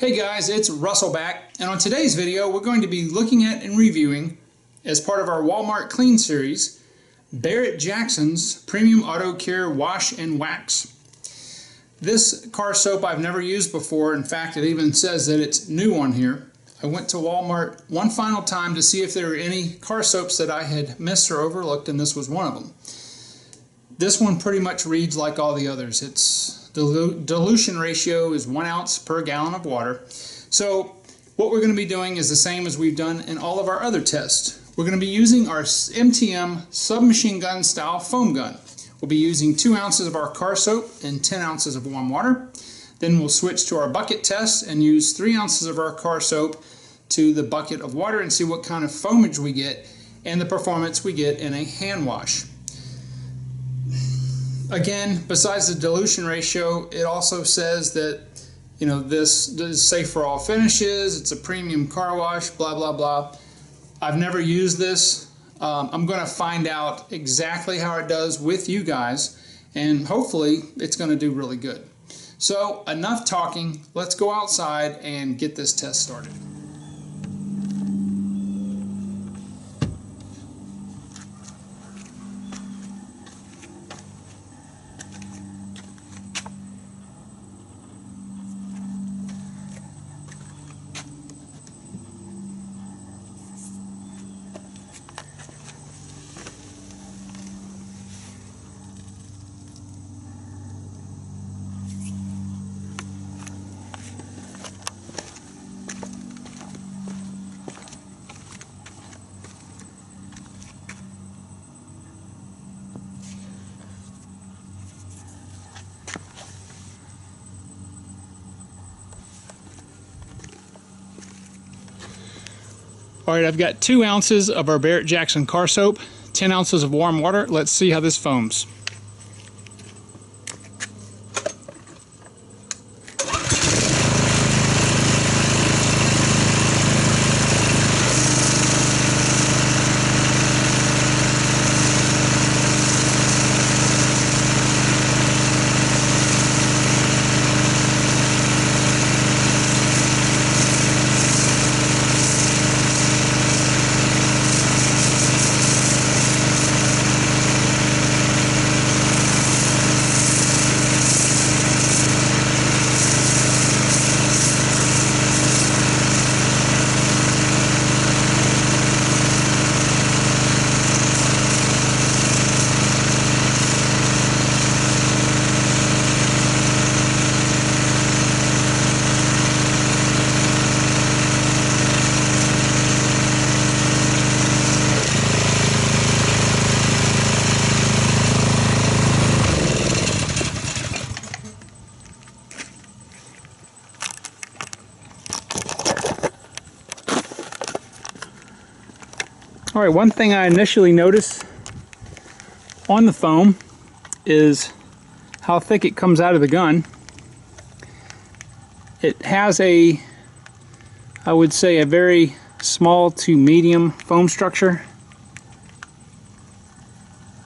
Hey guys, it's Russell back, and on today's video we're going to be looking at and reviewing, as part of our Walmart Clean series, Barrett Jackson's Premium Auto Care Wash and Wax. This car soap I've never used before. In fact, it even says that it's new on here. I went to Walmart one final time to see if there were any car soaps that I had missed or overlooked, and this was one of them. This one pretty much reads like all the others. Its dilution ratio is 1 ounce per gallon of water. So what we're going to be doing is the same as we've done in all of our other tests. We're going to be using our MTM submachine gun style foam gun. We'll be using 2 ounces of our car soap and 10 ounces of warm water. Then we'll switch to our bucket test and use 3 ounces of our car soap to the bucket of water and see what kind of foamage we get and the performance we get in a hand wash. Again, besides the dilution ratio, it also says that, you know, this is safe for all finishes, it's a premium car wash, blah, blah, blah. I've never used this. I'm going to find out exactly how it does with you guys, and hopefully it's going to do really good. So, enough talking. Let's go outside and get this test started. Alright, I've got 2 ounces of our Barrett Jackson car soap, 10 ounces of warm water. Let's see how this foams. Alright, one thing I initially noticed on the foam is how thick it comes out of the gun. It has I would say, a very small to medium foam structure.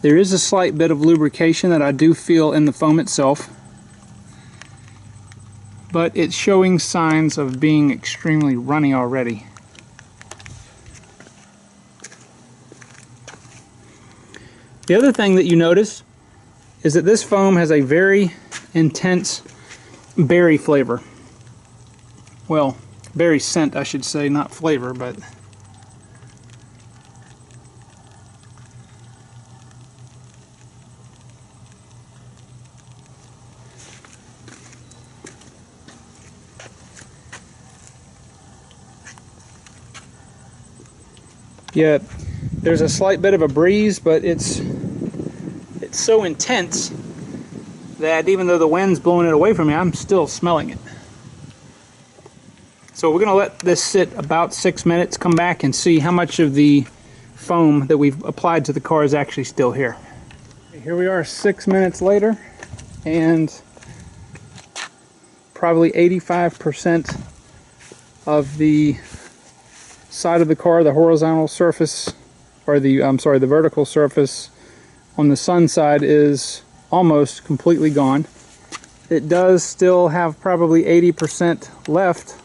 There is a slight bit of lubrication that I do feel in the foam itself, but it's showing signs of being extremely runny already. The other thing that you notice is that this foam has a very intense berry flavor. Well, berry scent, I should say, not flavor, but yeah, there's a slight bit of a breeze, but it's so intense that even though the wind's blowing it away from me, I'm still smelling it. So we're going to let this sit about 6 minutes, come back and see how much of the foam that we've applied to the car is actually still here. Here we are 6 minutes later, and probably 85% of the side of the car, the horizontal surface, or the vertical surface on the sun side is almost completely gone. It does still have probably 80% left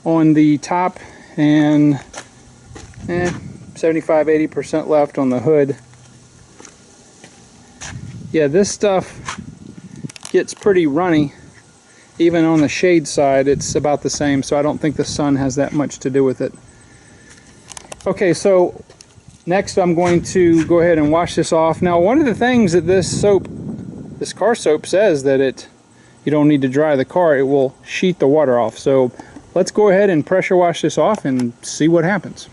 on the top and 75–80% left on the hood. Yeah, this stuff gets pretty runny. Even on the shade side, it's about the same, so I don't think the sun has that much to do with it. Okay, so next I'm going to go ahead and wash this off. Now, one of the things that this car soap says that you don't need to dry the car, it will sheet the water off. So let's go ahead and pressure wash this off and see what happens.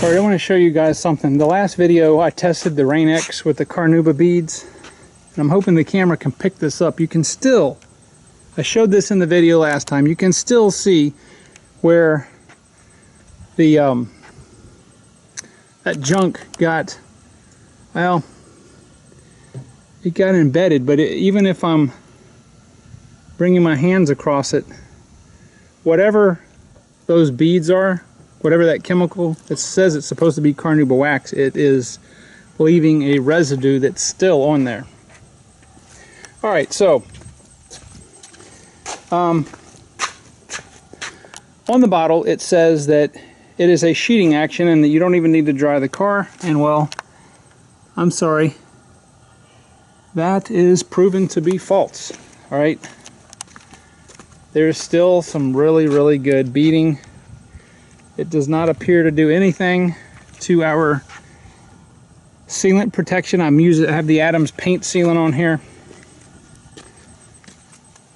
Alright, I want to show you guys something. The last video I tested the Rain-X with the Carnauba beads, and I'm hoping the camera can pick this up. You can still, I showed this in the video last time, you can still see where the that junk got, well, it got embedded, but even if I'm bringing my hands across it, whatever those beads are, whatever that chemical, it says it's supposed to be Carnauba wax, it is leaving a residue that's still on there. Alright, so on the bottle it says that it is a sheeting action and that you don't even need to dry the car, and well, I'm sorry, that is proven to be false. Alright, there's still some really good beading. It does not appear to do anything to our sealant protection. I have the Adams paint sealant on here.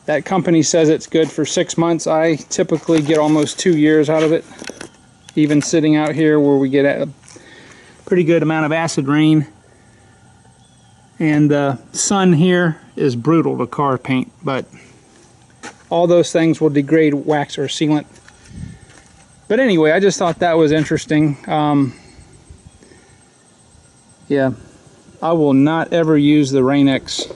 That company says it's good for 6 months. I typically get almost 2 years out of it. Even sitting out here where we get a pretty good amount of acid rain. And the sun here is brutal to car paint, but all those things will degrade wax or sealant. But anyway, I just thought that was interesting. Yeah, I will not ever use the Rain-X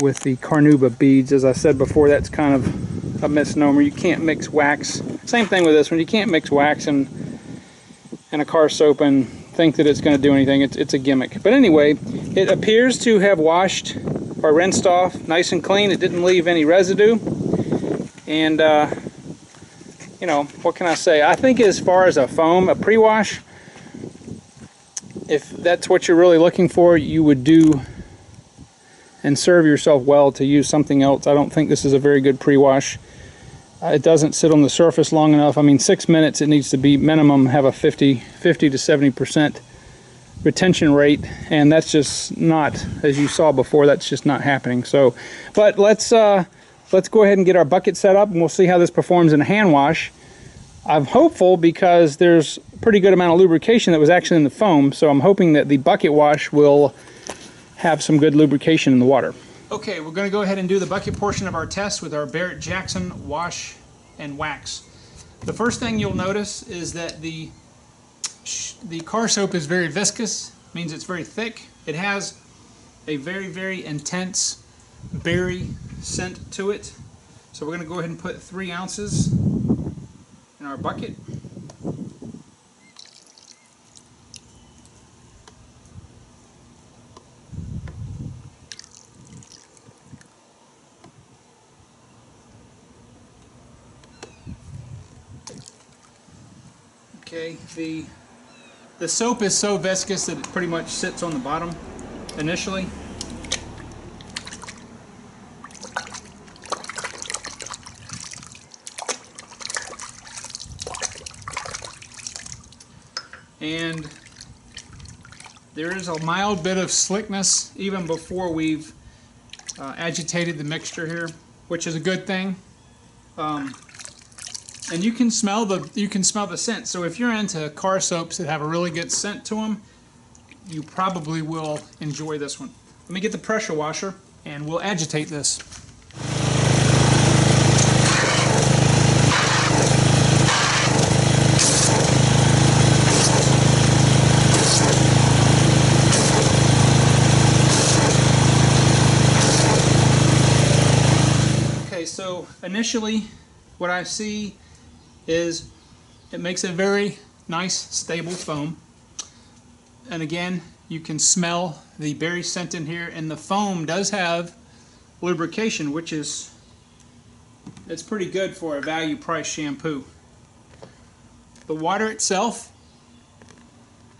with the Carnauba beads. As I said before, that's kind of a misnomer. You can't mix wax. Same thing with this one. You can't mix wax and a car soap and think that it's going to do anything. It's a gimmick. But anyway, it appears to have washed or rinsed off nice and clean. It didn't leave any residue. And you know, what can I say? I think as far as a foam, a pre-wash, if that's what you're really looking for, you would do and serve yourself well to use something else. I don't think this is a very good pre-wash. It doesn't sit on the surface long enough. I mean, 6 minutes it needs to be minimum, have a 50 to 70% retention rate, and that's just not, as you saw before, that's just not happening. So, but let's go ahead and get our bucket set up, and we'll see how this performs in a hand wash. I'm hopeful because there's a pretty good amount of lubrication that was actually in the foam, so I'm hoping that the bucket wash will have some good lubrication in the water. Okay, we're going to go ahead and do the bucket portion of our test with our Barrett Jackson wash and wax. The first thing you'll notice is that the the car soap is very viscous, means it's very thick. It has a very, very intense berry scent to it. So we're going to go ahead and put 3 ounces in our bucket. Okay, the soap is so viscous that it pretty much sits on the bottom initially. And there is a mild bit of slickness even before we've agitated the mixture here, which is a good thing. And you can smell the scent. So if you're into car soaps that have a really good scent to them, you probably will enjoy this one. Let me get the pressure washer and we'll agitate this. Okay, so initially what I see is it makes a very nice stable foam, and again you can smell the berry scent in here, and the foam does have lubrication, which is it's pretty good for a value price shampoo. The water itself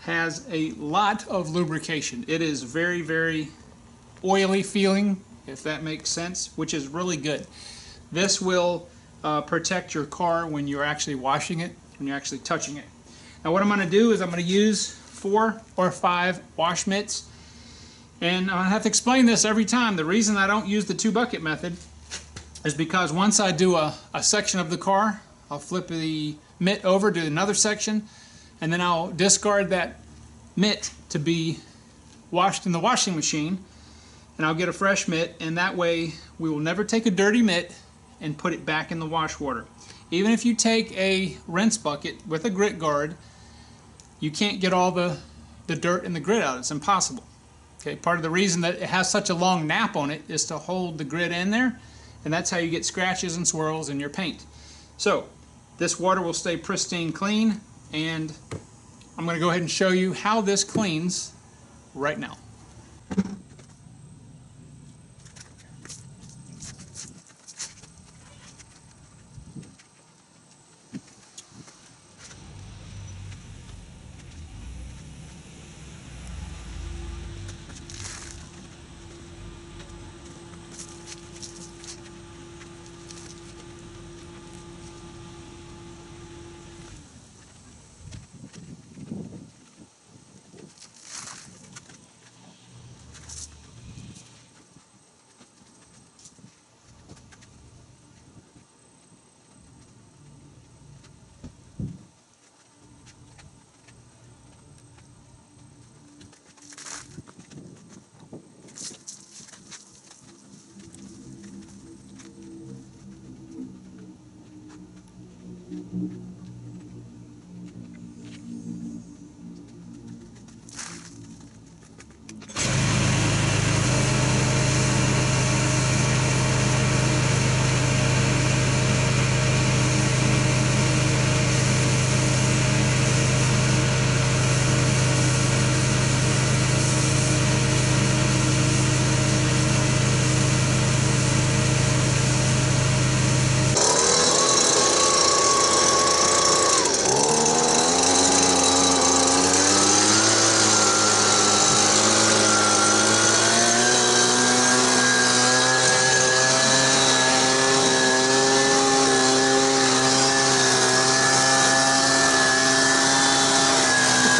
has a lot of lubrication. It is very, very oily feeling, if that makes sense, which is really good. This will protect your car when you're actually washing it, when you're actually touching it. Now what I'm going to do is I'm going to use 4 or 5 wash mitts, and I have to explain this every time. The reason I don't use the 2-bucket method is because once I do a section of the car, I'll flip the mitt over to another section, and then I'll discard that mitt to be washed in the washing machine, and I'll get a fresh mitt, and that way we will never take a dirty mitt and put it back in the wash water. Even if you take a rinse bucket with a grit guard, you can't get all the dirt and the grit out. It's impossible. Okay, part of the reason that it has such a long nap on it is to hold the grit in there, and that's how you get scratches and swirls in your paint. So this water will stay pristine clean, and I'm going to go ahead and show you how this cleans right now.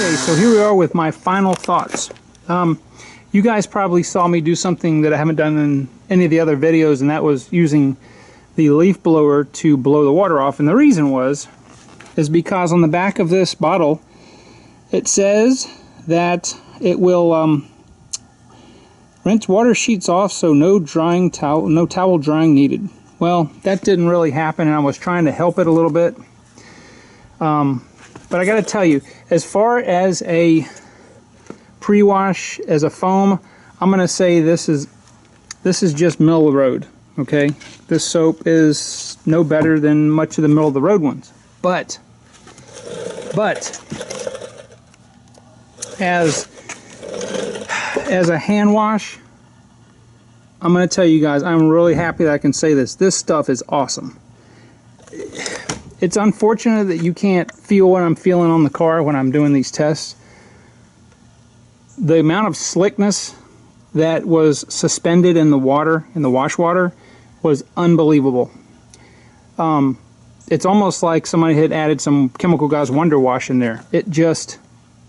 Okay, so here we are with my final thoughts. You guys probably saw me do something that I haven't done in any of the other videos, and that was using the leaf blower to blow the water off. And the reason is because on the back of this bottle it says that it will rinse water sheets off, so no towel drying needed. Well, that didn't really happen, and I was trying to help it a little bit. But I got to tell you, as far as a pre-wash, as a foam, I'm going to say this is just middle of the road. Okay, this soap is no better than much of the middle of the road ones. But as a hand wash, I'm going to tell you guys, I'm really happy that I can say this. This stuff is awesome. It's unfortunate that you can't feel what I'm feeling on the car when I'm doing these tests. The amount of slickness that was suspended in the water, in the wash water, was unbelievable. It's almost like somebody had added some Chemical Guys Wonder Wash in there. It just,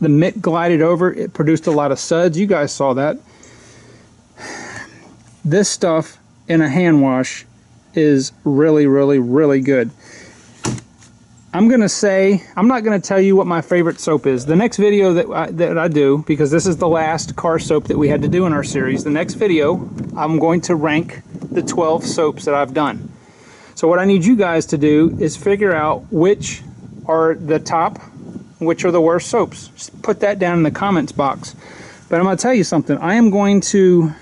the mitt glided over, it produced a lot of suds. You guys saw that. This stuff in a hand wash is really, really, really good. I'm going to say, I'm not going to tell you what my favorite soap is. The next video that I do, because this is the last car soap that we had to do in our series, the next video, I'm going to rank the 12 soaps that I've done. So what I need you guys to do is figure out which are the top, which are the worst soaps. Just put that down in the comments box. But I'm going to tell you something. I am going to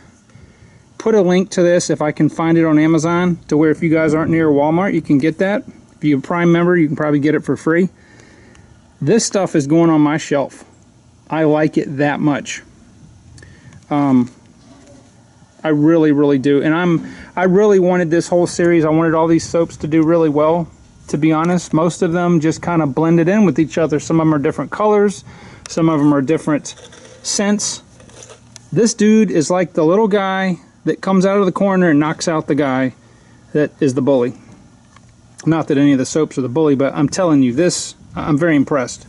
put a link to this, if I can find it on Amazon, to where if you guys aren't near Walmart, you can get that. If you're a Prime member, you can probably get it for free. This stuff is going on my shelf. I like it that much. I really, really do. And I really wanted this whole series, I wanted all these soaps to do really well, to be honest. Most of them just kind of blended in with each other. Some of them are different colors. Some of them are different scents. This dude is like the little guy that comes out of the corner and knocks out the guy that is the bully. Not that any of the soaps are the bully, but I'm telling you, this, I'm very impressed.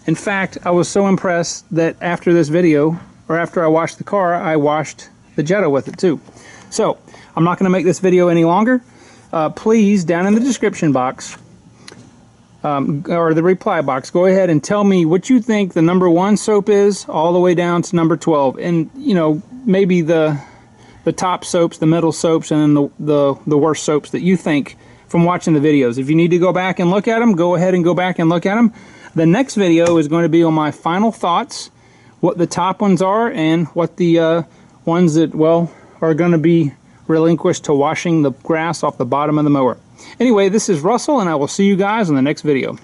In fact, I was so impressed that after this video, or after I washed the car, I washed the Jetta with it too. So, I'm not going to make this video any longer. Please, down in the description box, or the reply box, go ahead and tell me what you think the number 1 soap is, all the way down to number 12. And, you know, maybe the top soaps, the middle soaps, and then the worst soaps that you think from watching the videos. If you need to go back and look at them, go ahead and go back and look at them. The next video is going to be on my final thoughts, what the top ones are, and what the ones that, well, are going to be relinquished to washing the grass off the bottom of the mower. Anyway, this is Russell, and I will see you guys in the next video.